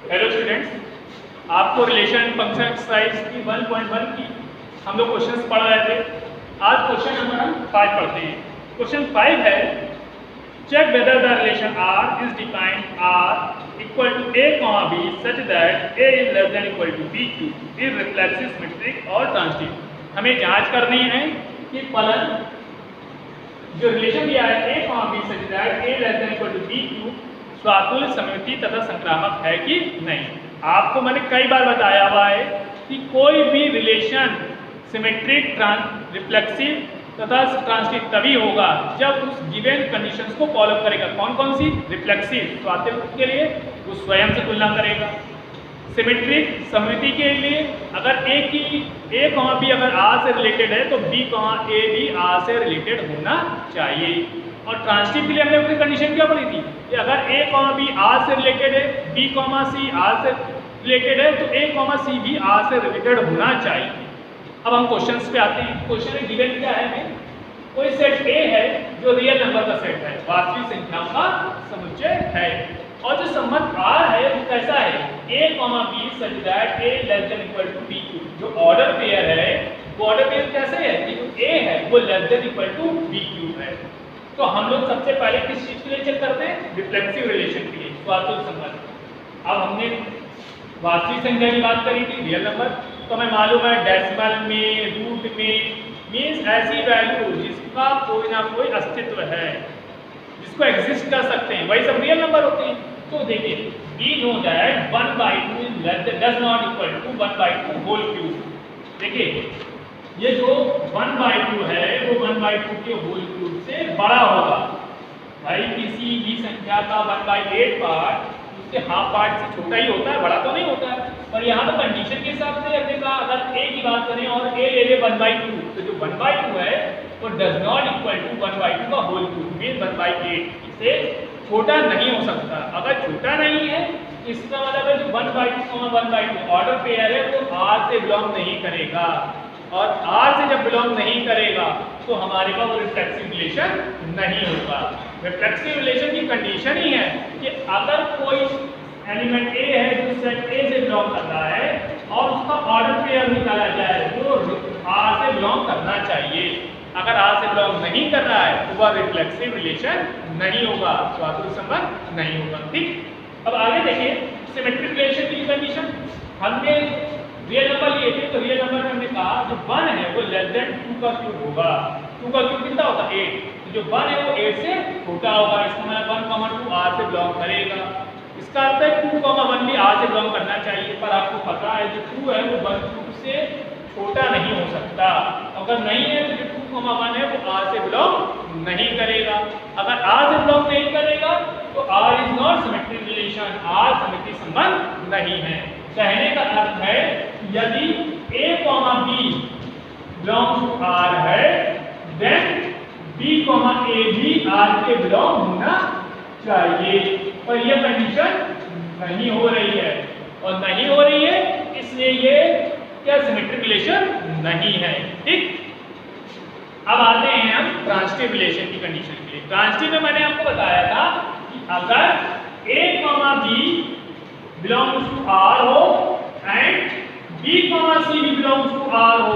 Hello students, आपको relation function exercise की 1.1 की हम लोग क्वेश्चंस पढ़ रहे थे। आज क्वेश्चन नंबर हम 5 पढ़ते हैं। क्वेश्चन 5 है, check whether the relation R is defined R equal to A, B such that A is less than equal to B Q is reflexive, symmetric और ट्रांजिटिव। हमें जांच करनी है कि फलन जो रिलेशन दिया है A, B such that A less than equal to B Q स्वातुल्य, सममिति तथा संक्रामक है कि नहीं। आपको मैंने कई बार बताया हुआ है कि कोई भी रिलेशन सिमेट्रिक, रिफ्लेक्सिव तथा ट्रांजिटिव तभी होगा जब उस गिवन कंडीशंस को फॉलो करेगा। कौन कौन सी? रिफ्लेक्सिव स्वातुल्य के लिए वो स्वयं से तुलना करेगा, सिमेट्रिक सममिति के लिए अगर A, B अगर R से रिलेटेड है तो B, A भी R से रिलेटेड होना चाहिए। और ट्रांजिटिव के लिए हमने अपनी कंडीशन क्या पढ़ी थी कि अगर A, B R से रिलेटेड है, B, C R से रिलेटेड है तो A, C भी R से रिलेटेड होना चाहिए। अब हम क्वेश्चंस पे आते हैं। क्वेश्चन में गिवन क्या है? हमें कोई सेट A है जो रियल नंबर का सेट है, वास्तविक संख्याओं का समुच्चय है, और जो संबंध R है वो कैसा है? A, B such that A less than equal to B Q। जो ऑर्डर पेयर है वो ऑर्डर पेयर कैसे है कि जो A है वो less than equal to B Q है। तो हम लोग सबसे पहले किस चीज के लिए चेक करते हैं? रिफ्लेक्सिव रिलेशन के लिए, स्वातुल्य संबंध। अब हमने वास्तविक संख्या की बात करी थी, रियल नंबर, तो हमें मालूम है डेसिमल में, रूट में, मींस ऐसी वैल्यू जिसका कोई ना कोई अस्तित्व है, जिसको एग्जिस्ट कर सकते हैं, वही सब रियल नंबर होते हैं। तो देखिए, we know that 1/2 does not equal to 1/2 whole cube. देखिए ये जो 1/2 है वो 1/2 के होल क्यूब से बड़ा होगा। भाई किसी भी संख्या का 1/8 पार्ट उसके हाफ पार्ट से छोटा ही होता है, बड़ा तो नहीं होता है। पर यहाँ तो कंडीशन के हिसाब से अपने का अगर A की बात करें और A ले ले 1/2, तो जो 1/2 है वो डज नॉट इक्वल टू 1/2 का होल क्यूब मीन 1/8, इससे छोटा नहीं हो सकता। अगर छोटा नहीं है इसका मतलब है जो 1/2, 1/2 ऑर्डर पेयर है वो R से बिलोंग नहीं करेगा, और R से जब बिलोंग नहीं करेगा तो हमारे पास रिफ्लेक्सिव रिलेशन नहीं होगा। रिफ्लेक्सिव रिलेशन की कंडीशन ही है कि अगर कोई एलिमेंट A है जो सेट A से बिलोंग कर रहा है और उसका ऑर्डर पेयर निकाला जाए तो R से बिलोंग करना चाहिए। अगर R से बिलोंग नहीं कर रहा है तो वह रिफ्लेक्सिव रिलेशन नहीं होगा, स्वातुल्य संबंध नहीं होगा। ठीक, अब आगे देखिए सिमेट्रिक रिलेशन की कंडीशन। हमने रियल नंबर लिए थे तो रियल नंबर में हमने कहा जो 1 है वो लेस देन 2 का क्यूब होगा। 2 का क्यूब कितना होगा? 8। तो जो 1 है वो 8 से छोटा होगा, इसका मतलब 1, 2 R से बिलोंग करेगा। इसका अर्थ है 2, 1 भी R से बिलोंग करना चाहिए, पर आपको पता है जो 2 है वो 1 क्यूब से छोटा नहीं हो सकता। अगर नहीं है तो जो 2, 1 है वो R से बिलोंग नहीं करेगा। अगर R से बिलोंग नहीं करेगा तो R is not symmetric relation, R symmetric संबंध नहीं है। कहने का अर्थ है यदि A, B belongs to R है देन B, A भी R के बिलोंग होना चाहिए, पर यह कंडीशन नहीं हो रही है, और नहीं हो रही है इसलिए ये क्या सिमेट्रिक रिलेशन नहीं है। ठीक, अब आते हैं हम ट्रांजिटिव रिलेशन की कंडीशन के लिए। ट्रांजिटिव में मैंने आपको बताया था कि अगर A, B belongs to R हो and B, C भी belongs to R हो,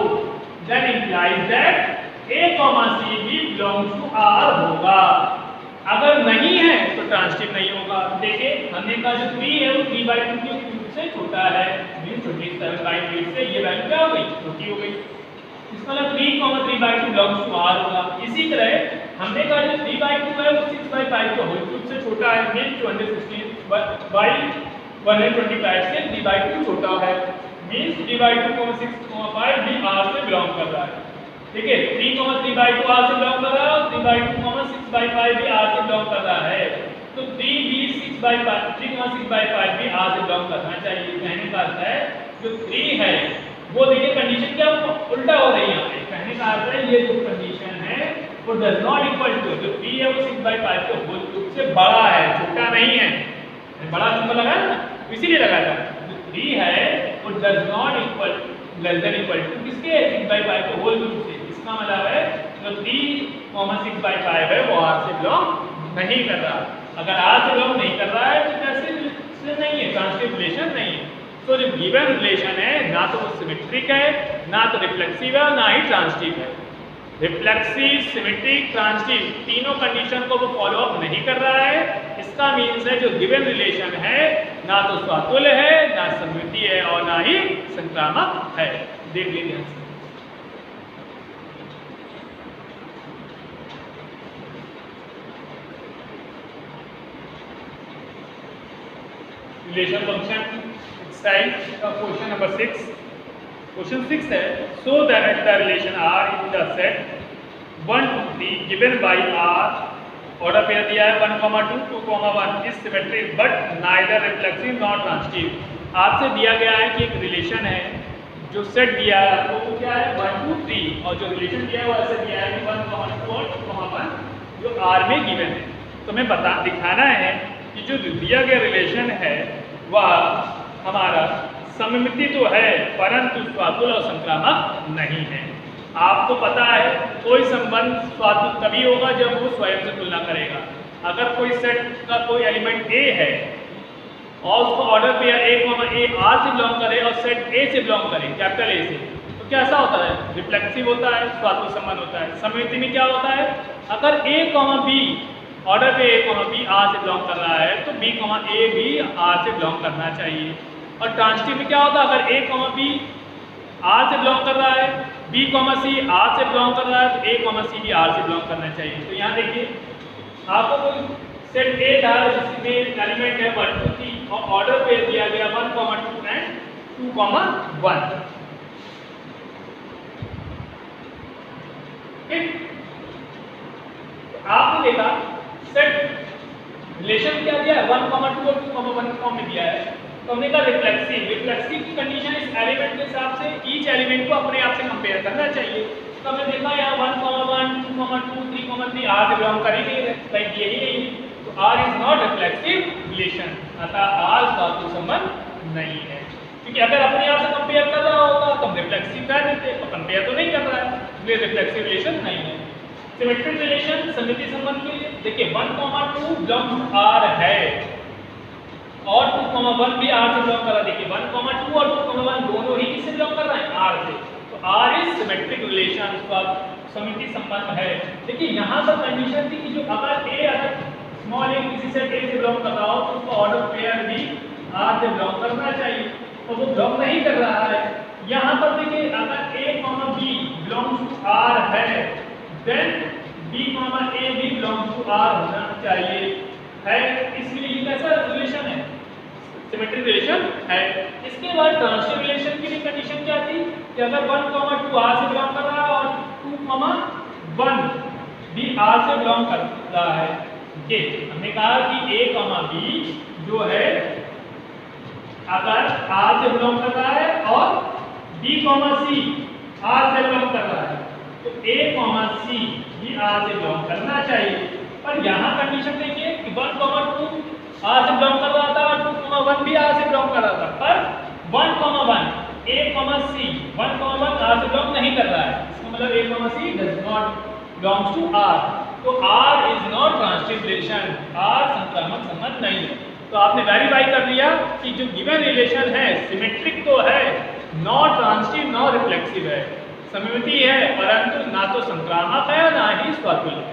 then implies that A, C भी belongs to R होगा। अगर नहीं है तो ट्रांजिटिव नहीं होगा। देखिए हमने कहा जो 3 है वो 3/2 के क्यूब से छोटा है, मींस 27/8 से ये वैल्यू क्या हो गई? छोटी हो गई। इसका मतलब 3, 3/2 belongs to R होगा। इसी तरह हमने कहा जो 3/2 है वो 6/5 के होल क्यूब से छोटा है, मींस 216/125 से 3/2 छोटा है, मींस 3/2, 6,5 भी R से बिलोंग कर रहा है। ठीक है, 3, 3/2 R से बिलोंग कर रहा है और 3/2, 6/5 भी R से बिलोंग कर रहा है, तो 3 भी 6/5 भी R से बिलोंग करना चाहिए। कहने का अर्थ है जो 3 है वो देखिए कंडीशन क्या उल्टा हो रही है यहाँ पे। कहने का अर्थ है ये जो कंडीशन है वो डज नॉट इक्वल टू, जो 3 है वो 6/5 के होल क्यूब से बड़ा है, छोटा नहीं है। बड़ा सिंबल लगा है ना, इसीलिए लगाया था। जो 3 है वो does not equal less than equal to किसके? 6/5 के होल क्यूब से। इसका मतलब है जो 3, 6/5 है वो R से बिलोंग नहीं कर रहा। अगर R से बिलोंग नहीं कर रहा है तो कैसे इसलिए नहीं है, ट्रांसटिव रिलेशन नहीं है। तो जो गिवन रिलेशन है ना तो वो सिमेट्रिक है, ना तो रिफ्लेक्सिव है और ना ही ट्रांसटिव है। रिफ्लेक्सिव, सिमेट्रिक, ट्रांसटिव तीनों कंडीशन को वो फॉलो अप नहीं कर रहा है। इसका मीन्स है जो गिवन रिलेशन है ना तो स्वातुल्य है, ना सममिति है और ना ही संक्रामक है। देख लीजिए रिलेशन फंक्शन एक्सरसाइज का क्वेश्चन नंबर 6। क्वेश्चन 6 है so that the relation R in the set 1 2 3 given by R, order pair दिया है 1 2 2 1 is symmetric but neither reflexive not transitive. आपसे दिया गया है कि एक रिलेशन है, जो सेट दिया है आपको वो क्या है 1 2 3 और जो रिलेशन दिया है वो ऐसे दिया है कि 1 2 और 2 1 जो आर में गिवन है। तो हमें दिखाना है कि जो दिया गया रिलेशन है वह हमारा सममिति तो है परंतु स्वातुल्य और संक्रामक नहीं है। आपको पता है कोई संबंध स्वातुल्य तभी होगा जब वो स्वयं से तुलना करेगा। अगर कोई सेट का कोई एलिमेंट ए है और उसको ऑर्डर पेयर ए आर से बिलोंग करे और सेट ए से बिलोंग करे कैपिटल ए से, तो कैसा होता है रिफ्लेक्सिव होता है, स्वातुल्य संबंध होता है। सममिति में क्या होता है अगर ए बी ऑर्डर पे ए बी आर से बिलोंग कर रहा है तो बी ए भी आर से बिलोंग करना चाहिए। और ट्रांसटिव में क्या होता है अगर ए बी आर से बिलोंग कर रहा है, बी सी आर से बिलोंग कर रहा है तो ए सी भी आर से बिलोंग करना चाहिए। तो यहाँ देखिए आपको कोई सेट ए था जिसमें एलिमेंट है 1 2 3 और ऑर्डर पे दिया गया 1 2 एंड 2 1। आपने देखा सेट रिलेशन क्या दिया है 1 2 और 2 1 फॉर्म में दिया है। तो हमने कहा रिफ्लेक्सिव की कंडीशन इस एलिमेंट के हिसाब से ईच एलिमेंट को अपने आप से कंपेयर करना चाहिए। तो हमने देखा यहाँ 1 1 2 2 3 3 आर से बिलोंग करेंगे, लाइक यही नहीं, तो R is not reflexive relation, अतः आर स्वातुल्य संबंध नहीं है। क्योंकि अगर अपने आप से कंपेयर कर रहा होगा तो हम रिफ्लेक्सिव कह देते, तो कंपेयर तो नहीं कर रहा है इसलिए रिफ्लेक्सिव रिलेशन नहीं है। सिमेट्रिक रिलेशन सममिति संबंध के लिए देखिए 1 2 बिलोंग टू आर है और 2 1 भी आर से बिलोंग कर रहा है। देखिए 1 2 और 2 1 दोनों ही किससे बिलोंग कर रहे हैं आर से, तो आर इज सिमेट्रिक रिलेशन, सममिति संबंध है। देखिए यहाँ पर कंडीशन थी कि जो अगर स्मॉल ए किसी सेट ए से बिलोंग कर रहा हो तो उसका ऑर्डर पेयर भी आर से बिलोंग करना चाहिए, तो वो बिलोंग नहीं कर रहा है। यहाँ पर देखिए अगर A B belongs to R है देन बी ए भी बिलोंग्स टू आर होना चाहिए है, इसलिए ये कैसा रिलेशन है सिमेट्रिक रिलेशन है। इसके बाद ट्रांसटिव रिलेशन की भी कंडीशन क्या थी कि अगर 1 2 आर से बिलोंग कर रहा है और 2 1 भी आर से बिलोंग कर रहा है। ये हमने कहा कि ए बी जो है अगर आर से बिलोंग कर रहा है और बी सी आर से बिलोंग कर रहा है तो ए सी भी आर से बिलोंग करना चाहिए। पर यहाँ कंडीशन देखिए कि 1 2 आर से बिलोंग कर रहा था और 2 1 भी आर से बिलोंग कर रहा था, पर 1 1 ए सी 1 1 आर से बिलोंग नहीं कर रहा है, इसका मतलब A C does not belongs to R, तो R is not transitive relation, R संक्रामक संबंध नहीं है। तो आपने वेरीफाई कर लिया कि जो गिवन रिलेशन है सिमेट्रिक तो है, नॉट ट्रांसटिव नॉट रिफ्लेक्सिव है, सममिति है परंतु ना तो संक्रामक है ना ही स्वातुल्य।